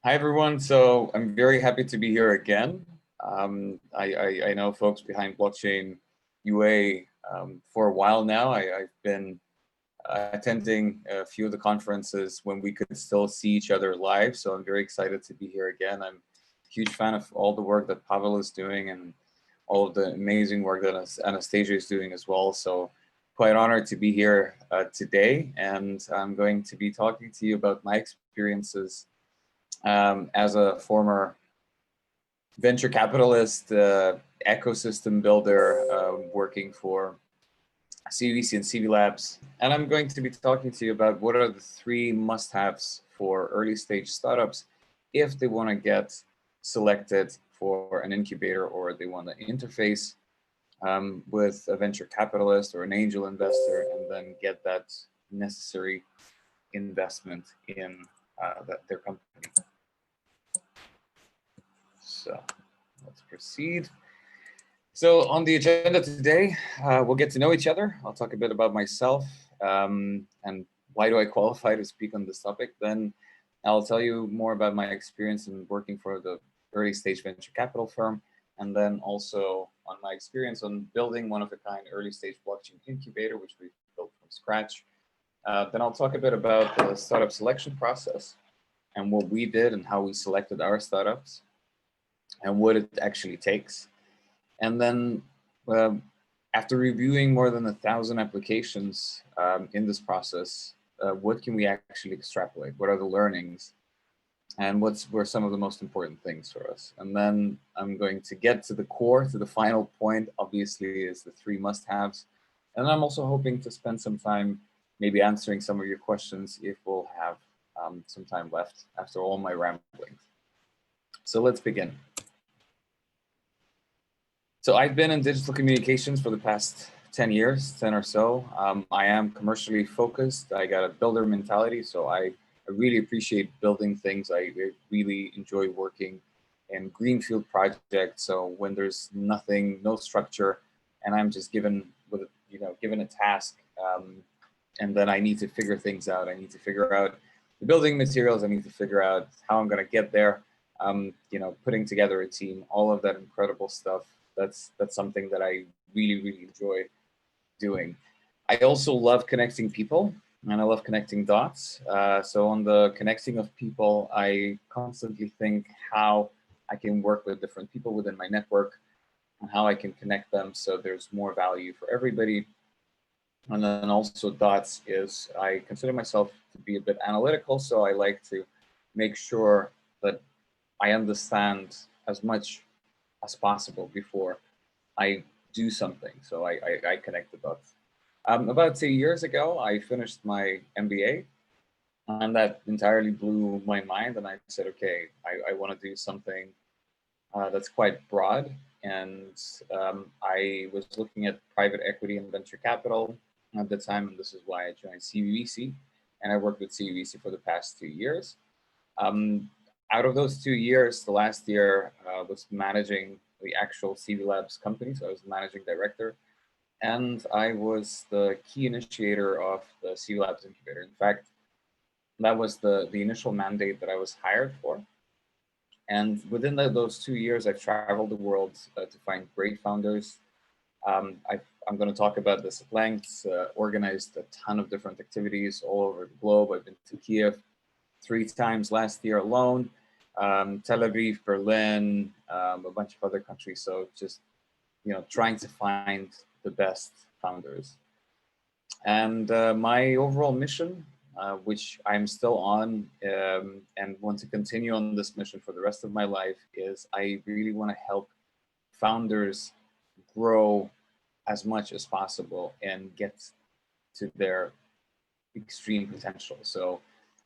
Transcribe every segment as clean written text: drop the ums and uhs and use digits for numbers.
Hi, everyone. So I'm very happy to be here again. I know folks behind BlockchainUA for a while now. I've been attending a few of the conferences when we could still see each other live. So I'm very excited to be here again. I'm a huge fan of all the work that Pavel is doing and all of the amazing work that Anastasia is doing as well. So quite honored to be here today. And I'm going to be talking to you about my experiences as a former venture capitalist, ecosystem builder, working for CBVC and CV Labs. And I'm going to be talking to you about what are the three must-haves for early stage startups if they want to get selected for an incubator or they want to interface with a venture capitalist or an angel investor and then get that necessary investment in their company. So let's proceed. So on the agenda today, we'll get to know each other. I'll talk a bit about myself and why do I qualify to speak on this topic. Then I'll tell you more about my experience in working for the early stage venture capital firm, and then also on my experience on building one-of-a-kind early stage blockchain incubator, which we built from scratch. Then I'll talk a bit about the startup selection process and what we did and how we selected our startups and what it actually takes. And then after reviewing more than 1,000 applications in this process, what can we actually extrapolate? What are the learnings? And were some of the most important things for us? And then I'm going to get to the core, to the final point, obviously, is the three must-haves. And I'm also hoping to spend some time maybe answering some of your questions if we'll have some time left after all my ramblings. So let's begin. So I've been in digital communications for the past 10 years, 10 or so. I am commercially focused. I got a builder mentality, so I really appreciate building things. I really enjoy working in greenfield projects. So when there's nothing, no structure, and I'm just given a task, and then I need to figure things out. I need to figure out the building materials. I need to figure out how I'm going to get there. Putting together a team, all of that incredible stuff. That's something that I really enjoy doing. I also love connecting people and I love connecting dots. So on the connecting of people, I constantly think how I can work with different people within my network and how I can connect them so there's more value for everybody. And then also dots is I consider myself to be a bit analytical. So I like to make sure that I understand as much as possible before I do something. So I connect the dots. About 2 years ago, I finished my MBA, and that entirely blew my mind. And I said, okay, I want to do something that's quite broad. And I was looking at private equity and venture capital at the time, and this is why I joined CBVC. And I worked with CBVC for the past 2 years. Out of those 2 years, the last year was managing the actual CV Labs company. So I was the managing director. And I was the key initiator of the CV Labs incubator. In fact, that was the initial mandate that I was hired for. And within those 2 years, I've traveled the world to find great founders. I'm going to talk about this at length, organized a ton of different activities all over the globe. I've been to Kiev 3 times last year alone, Tel Aviv, Berlin, a bunch of other countries. So just, trying to find the best founders. And my overall mission, which I'm still on and want to continue on this mission for the rest of my life, is I really want to help founders grow as much as possible and get to their extreme potential. So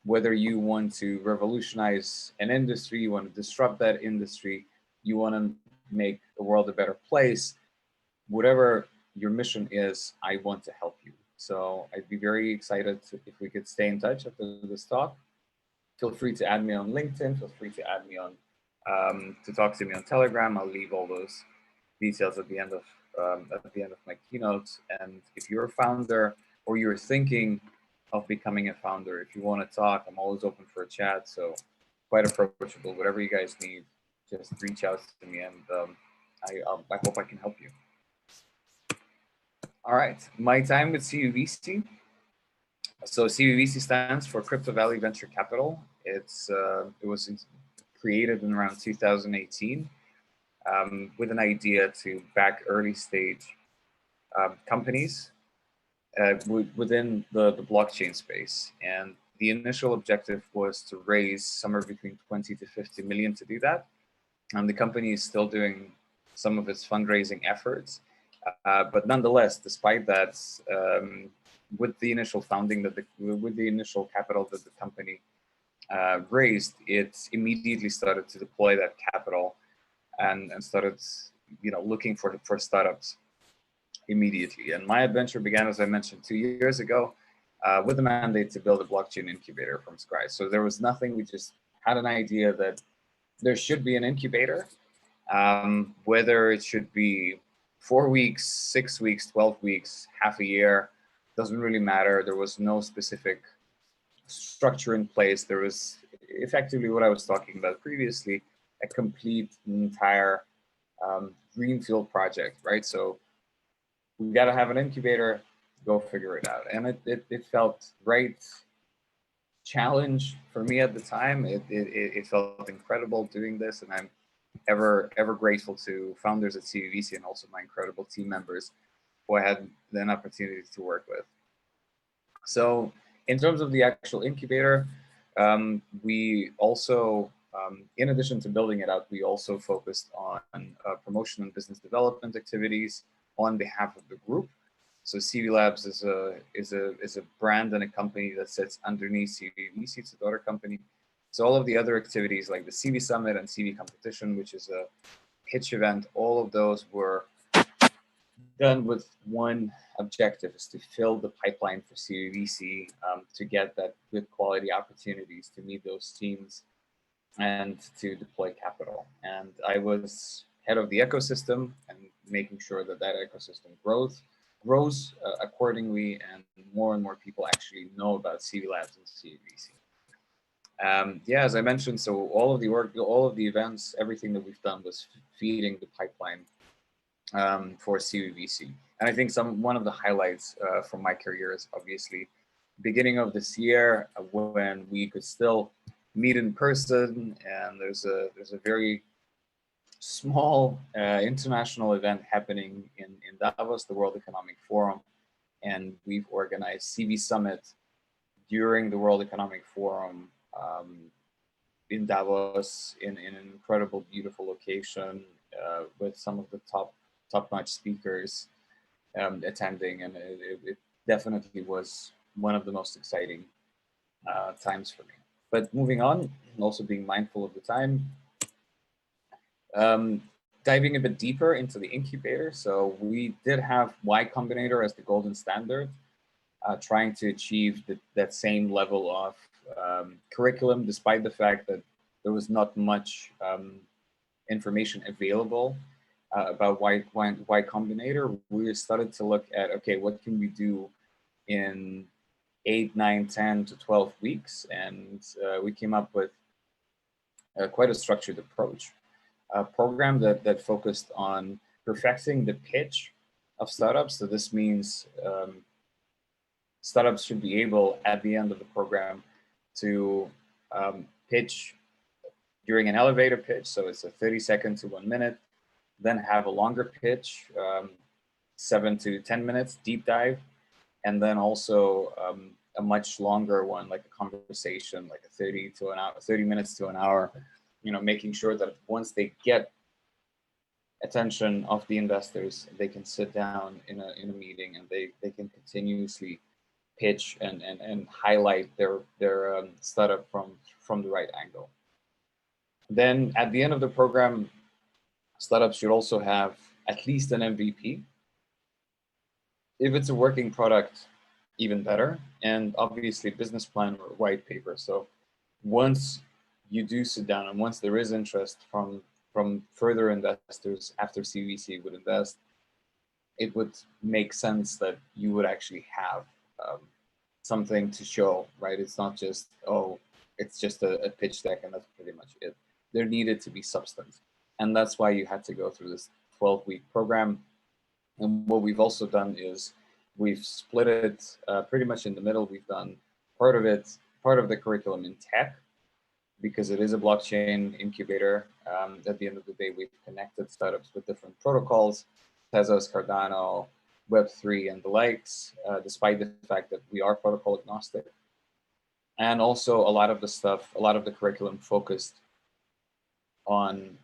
whether you want to revolutionize an industry, you want to disrupt that industry, you want to make the world a better place, whatever your mission is, I want to help you. So I'd be very excited if we could stay in touch after this talk. Feel free to add me on LinkedIn. Feel free to add me on, to talk to me on Telegram. I'll leave all those details at the end of my keynote. And if you're a founder or you're thinking of becoming a founder, if you want to talk, I'm always open for a chat. So quite approachable. Whatever you guys need, just reach out to me, and I hope I can help you. All right, my time with CBVC. So CBVC stands for Crypto Valley Venture Capital. It was created in around 2018 with an idea to back early stage companies within the blockchain space. And the initial objective was to raise somewhere between 20 to 50 million to do that. And the company is still doing some of its fundraising efforts. But nonetheless, despite that, with the initial founding, with the initial capital that the company raised, it immediately started to deploy that capital and started, looking for startups immediately. And my adventure began, as I mentioned, 2 years ago, with the mandate to build a blockchain incubator from scratch. So there was nothing. We just had an idea that there should be an incubator, whether it should be 4 weeks, 6 weeks, 12 weeks, half a year, doesn't really matter. There was no specific structure in place. There was effectively what I was talking about previously, a complete entire greenfield project, right? So we got to have an incubator, go figure it out. And it felt right challenge for me at the time. It felt incredible doing this, and I'm ever grateful to founders at CBVC and also my incredible team members who I had an opportunity to work with. So in terms of the actual incubator, we also, in addition to building it out, we also focused on promotion and business development activities on behalf of the group. So CV Labs is a brand and a company that sits underneath CBVC. It's a daughter company. So all of the other activities like the CV Summit and CV Competition, which is a pitch event, all of those were done with one objective, is to fill the pipeline for CBVC, to get that good quality opportunities to meet those teams and to deploy capital. And I was head of the ecosystem and making sure that that ecosystem grows accordingly, and more people actually know about CV Labs and CBVC. Yeah, as I mentioned, so all of the work, all of the events, everything that we've done was feeding the pipeline for CBVC. And I think one of the highlights from my career is obviously beginning of this year, when we could still meet in person, and there's a very small international event happening in Davos, the World Economic Forum, and we've organized CV Summit during the World Economic Forum in Davos, in an incredible, beautiful location with some of the top-notch speakers attending, and it definitely was one of the most exciting times for me. But moving on, and also being mindful of the time, diving a bit deeper into the incubator. So we did have YCombinator as the golden standard, trying to achieve that same level of curriculum, despite the fact that there was not much information available about YCombinator. We started to look at, okay, what can we do in 8, 9, 10 to 12 weeks? And we came up with quite a structured approach, a program that focused on perfecting the pitch of startups. So this means startups should be able, at the end of the program, to pitch during an elevator pitch. So it's a 30-second to 1 minute, then have a longer pitch, 7 to 10 minutes, deep dive, and then also a much longer one, like a conversation, like a 30 minutes to an hour, making sure that once they get attention of the investors, they can sit down in a meeting and they can continuously pitch and highlight their startup from the right angle. Then at the end of the program, startups should also have at least an MVP. If it's a working product, even better, and obviously business plan or white paper. So once you do sit down and once there is interest from further investors after CBVC would invest, it would make sense that you would actually have something to show, right? It's not just, oh, it's just a pitch deck and that's pretty much it. There needed to be substance. And that's why you had to go through this 12-week program. And what we've also done is we've split it pretty much in the middle. We've done part of the curriculum in tech, because it is a blockchain incubator. At the end of the day, we've connected startups with different protocols, Tezos, Cardano, Web3, and the likes, despite the fact that we are protocol agnostic. And also a lot of the curriculum focused on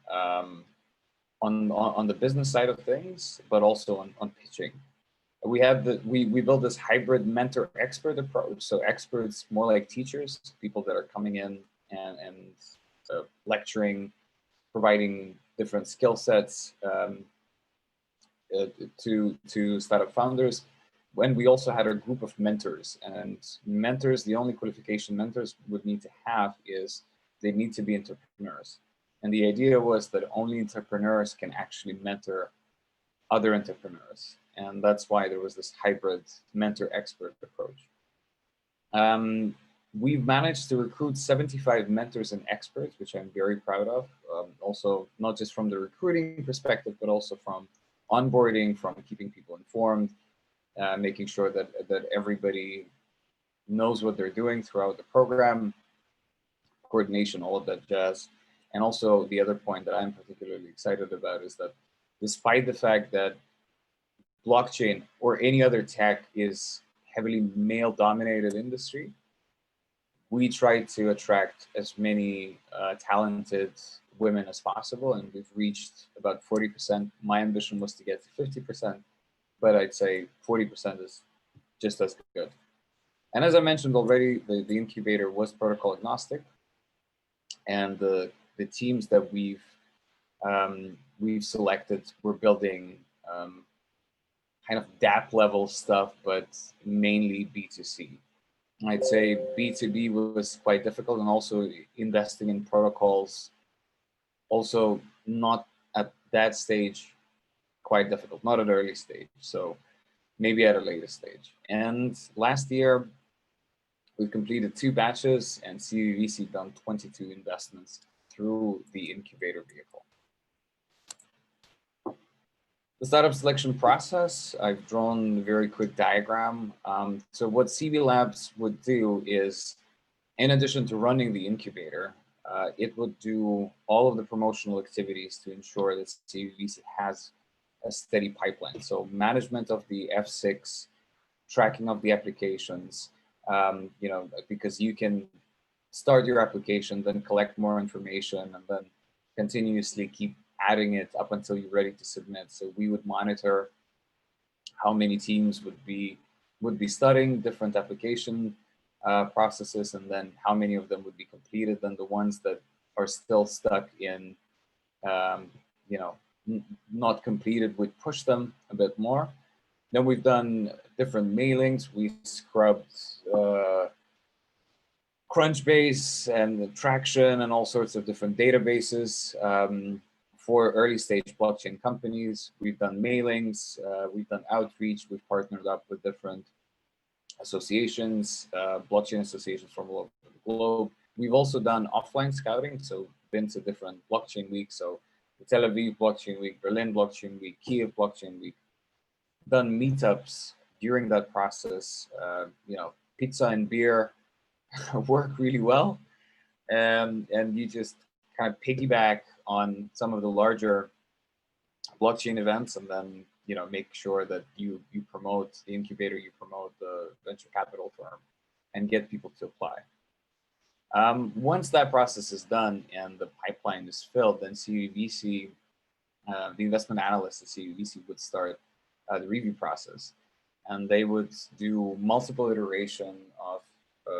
the business side of things, but also on pitching. We built this hybrid mentor expert approach. So experts, more like teachers, people that are coming in and lecturing, providing different skill sets to startup founders. When we also had a group of mentors, and mentors, the only qualification mentors would need to have is they need to be entrepreneurs. And the idea was that only entrepreneurs can actually mentor other entrepreneurs. And that's why there was this hybrid mentor expert approach. We've managed to recruit 75 mentors and experts, which I'm very proud of. Also, not just from the recruiting perspective, but also from onboarding, from keeping people informed, making sure that everybody knows what they're doing throughout the program, coordination, all of that jazz. And also the other point that I'm particularly excited about is that despite the fact that blockchain or any other tech is heavily male-dominated industry, we try to attract as many talented women as possible, and we've reached about 40%. My ambition was to get to 50%, but I'd say 40% is just as good. And as I mentioned already, the incubator was protocol agnostic, and the teams that we've selected, we're building kind of DApp level stuff, but mainly B2C. I'd say B2B was quite difficult, and also investing in protocols, also not at that stage, quite difficult, not at an early stage. So maybe at a later stage. And last year, we've completed 2 batches, and CBVC done 22 investments through the incubator vehicle. The startup selection process, I've drawn a very quick diagram. So what CB Labs would do is, in addition to running the incubator, it would do all of the promotional activities to ensure that CBVC has a steady pipeline. So management of the F6, tracking of the applications, because you can start your application, then collect more information, and then continuously keep adding it up until you're ready to submit. So we would monitor how many teams would be studying different application processes, and then how many of them would be completed. Then the ones that are still stuck in, not completed, we'd push them a bit more. Then we've done different mailings. We scrubbed Crunchbase and Traction and all sorts of different databases for early stage blockchain companies. We've done mailings, we've done outreach, we've partnered up with different associations, blockchain associations from all over the globe. We've also done offline scouting, so been to different blockchain weeks. So the Tel Aviv Blockchain Week, Berlin Blockchain Week, Kiev Blockchain Week. Done meetups during that process. Pizza and beer work really well, and you just kind of piggyback on some of the larger blockchain events, and then make sure that you promote the incubator, you promote the venture capital firm, and get people to apply. Once that process is done and the pipeline is filled, then CBVC, the investment analysts at CBVC would start the review process, and they would do multiple iteration of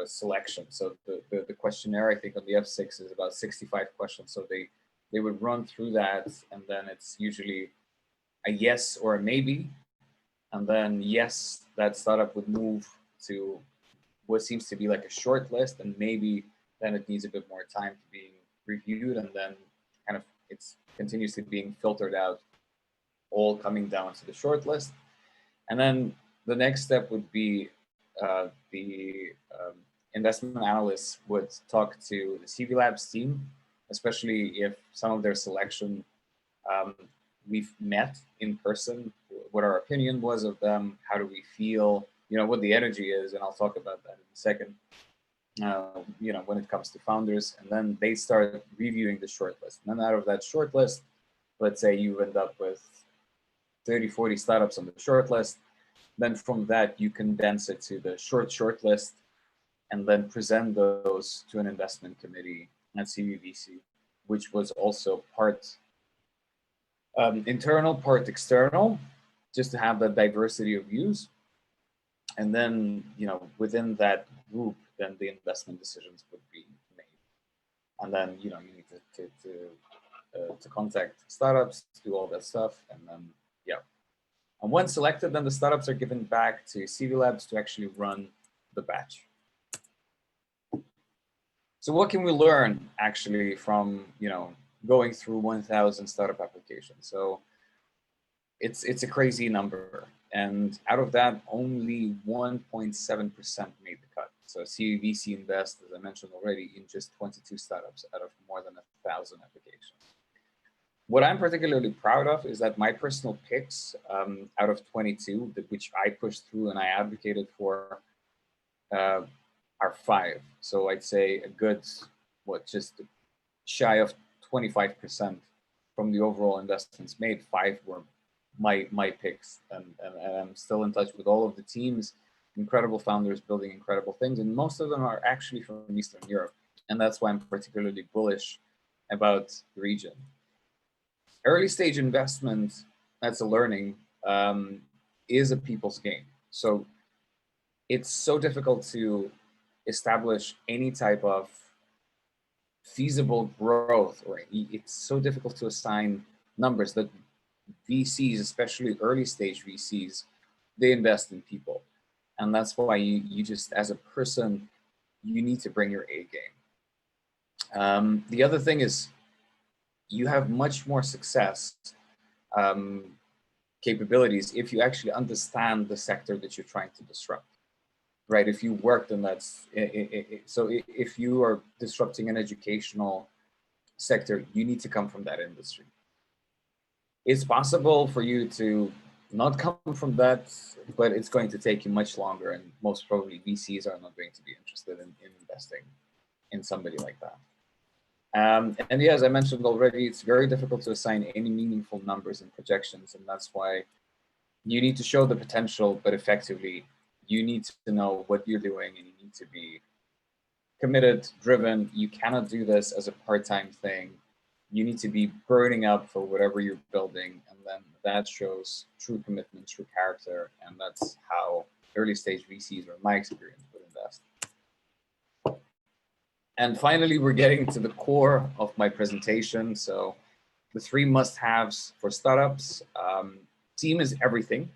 selection. So the questionnaire, I think on the F6 is about 65 questions. So they would run through that, and then it's usually a yes or a maybe. And then yes, that startup would move to what seems to be like a short list, and maybe then it needs a bit more time to be reviewed, and then kind of it's continuously being filtered out, all coming down to the short list. And then the next step would be the investment analysts would talk to the CB Labs team, especially if some of their selection we've met in person, what our opinion was of them, how do we feel, you know, what the energy is, and I'll talk about that in a second. You know, when it comes to founders, and then they start reviewing the shortlist. And then out of that shortlist, let's say you end up with 30, 40 startups on the shortlist. Then from that, you condense it to the shortlist, and then present those to an investment committee at CBVC, which was also part internal, part external, just to have that diversity of views. And then, you know, within that group, then the investment decisions would be made. And then, you know, you need to contact startups, do all that stuff, and then, yeah. And once selected, then the startups are given back to CV Labs to actually run the batch. So what can we learn actually from, you know, going through 1,000 startup applications? So it's a crazy number. And out of that, only 1.7% made the cut. So CBVC invests, as I mentioned already, in just 22 startups out of more than 1,000 applications. What I'm particularly proud of is that my personal picks out of 22, which I pushed through and I advocated for, are 5. So I'd say a good, just shy of 25% from the overall investments made. 5 were my picks, and I'm still in touch with all of the teams, incredible founders building incredible things, and most of them are actually from Eastern Europe, and that's why I'm particularly bullish about the region. Early stage investment, that's a learning, is a people's game. So it's so difficult to establish any type of feasible growth, or it's so difficult to assign numbers that VCs, especially early stage VCs, they invest in people. And that's why you just, as a person, you need to bring your A game. The other thing is you have much more success capabilities if you actually understand the sector that you're trying to disrupt, right? If you worked in that, so if you are disrupting an educational sector, you need to come from that industry. It's possible for you to not come from that, but it's going to take you much longer, and most probably VCs are not going to be interested in investing in somebody like that. And yeah, as I mentioned already, it's very difficult to assign any meaningful numbers and projections, and that's why you need to show the potential, but effectively, you need to know what you're doing, and you need to be committed, driven. You cannot do this as a part-time thing. You need to be burning up for whatever you're building, and then that shows true commitment, true character, and that's how early stage VCs, or my experience, would invest. And finally, we're getting to the core of my presentation. So the 3 must-haves for startups. Team is everything.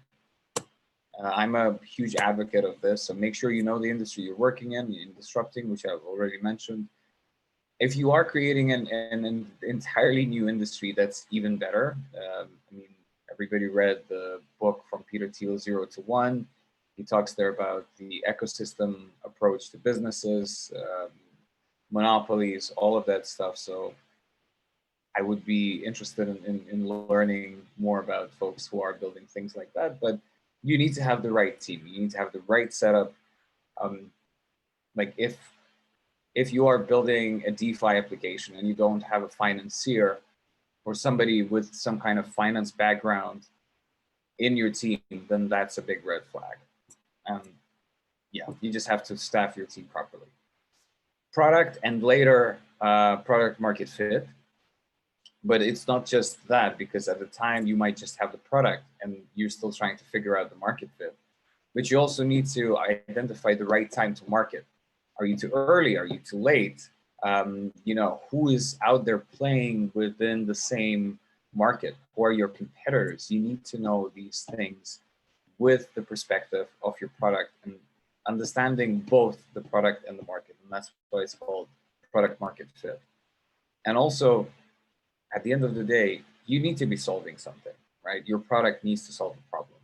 I'm a huge advocate of this. So make sure you know the industry you're working in disrupting, which I've already mentioned. If you are creating an entirely new industry, that's even better. I mean, everybody read the book from Peter Thiel, 0 to 1. He talks there about the ecosystem approach to businesses, monopolies, all of that stuff. So I would be interested in learning more about folks who are building things like that. But you need to have the right team. You need to have the right setup. Like if you are building a DeFi application and you don't have a financier or somebody with some kind of finance background in your team, then that's a big red flag. Yeah, you just have to staff your team properly. Product, and later product market fit. But it's not just that, because at the time you might just have the product and you're still trying to figure out the market fit. But you also need to identify the right time to market. Are you too early? Are you too late? You know, who is out there playing within the same market? Who are your competitors? You need to know these things with the perspective of your product and understanding both the product and the market. And that's why it's called product market fit. And also, at the end of the day, you need to be solving something, right? Your product needs to solve a problem.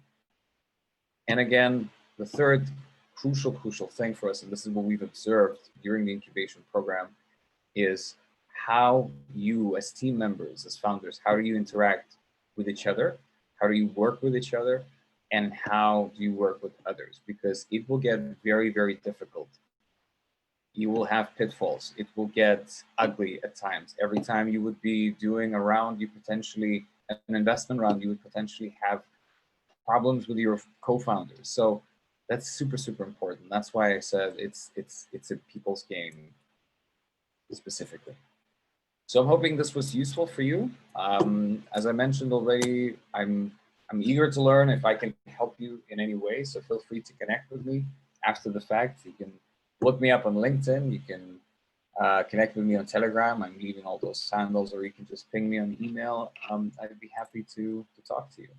And again, the third crucial thing for us, and this is what we've observed during the incubation program, is how you as team members, as founders, how do you interact with each other? How do you work with each other? And how do you work with others? Because it will get very, very difficult. You will have pitfalls. It will get ugly at times. Every time you would be doing a round, you potentially, an investment round, you would potentially have problems with your co-founders. So that's super, super important. That's why I said it's a people's game specifically. So I'm hoping this was useful for you. As I mentioned already, I'm eager to learn if I can help you in any way. So feel free to connect with me after the fact. You can look me up on LinkedIn. You can connect with me on Telegram. I'm leaving all those handles, or you can just ping me on email. I'd be happy to talk to you.